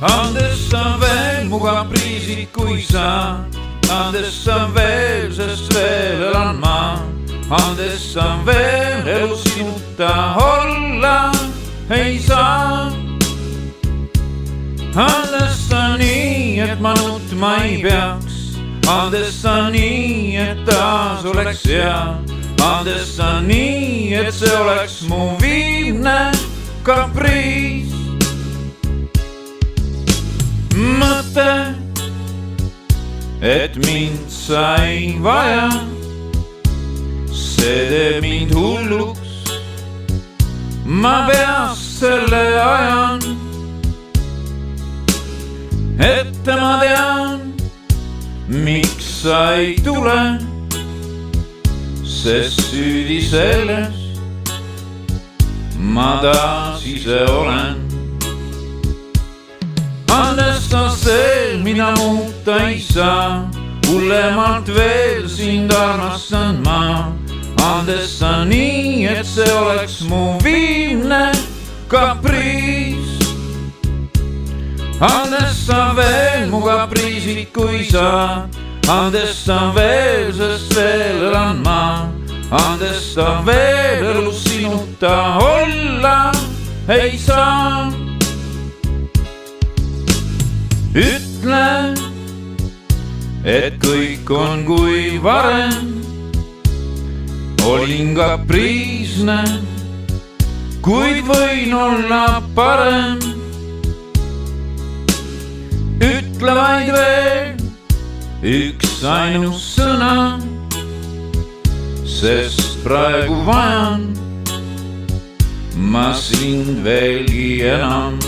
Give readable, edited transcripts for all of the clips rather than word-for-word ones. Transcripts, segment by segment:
andestan veel mu kapriisid, kui sa andestan veel, sest veel elan ma. Andestan veel, elu sinuta olla ei saa. Andestan nii, et ma nutma ei peaks. Andestan nii, et taas oleks hea. Andestan nii, et see oleks mu viimne kapriis. Mõte, et mind sai vaja, see teeb mind hulluks. Ma peast selle ajan, ette ma tean, miks sa ei tule, sest süüdi selles ma taas ise olen. Andestan see, mida muuta ei saa, hullemalt veel sind armastan ma. Andestan nii, et see oleks mu viimne kapriis. Andestan veel mu kapriisid, kui sa. Andestan veel, sest veel elan ma. Andestan veel, elu sinuta olla ei saa. Ütle, et kõik on kui varem. Olin kapriisne, kuid võin olla parem. Ütle vaid veel üks ainus sõna, sest praegu vajan ma sind veelgi enam.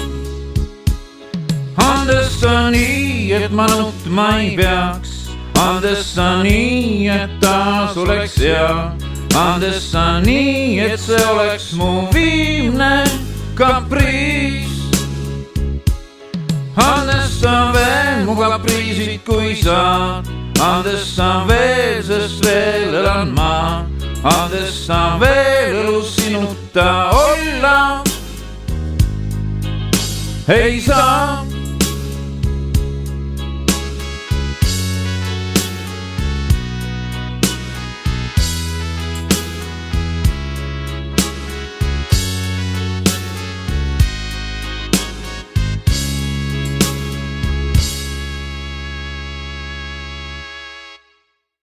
Andestan nii, et ma nutma ei peaks. Andestan nii, et taas oleks hea. Andestan nii, et see oleks mu viimne kapriis. Andestan veel mu kapriisid, kui saad. Andestan veel, sest veel elan ma. Andestan veel, elu sinuta olla ei saa.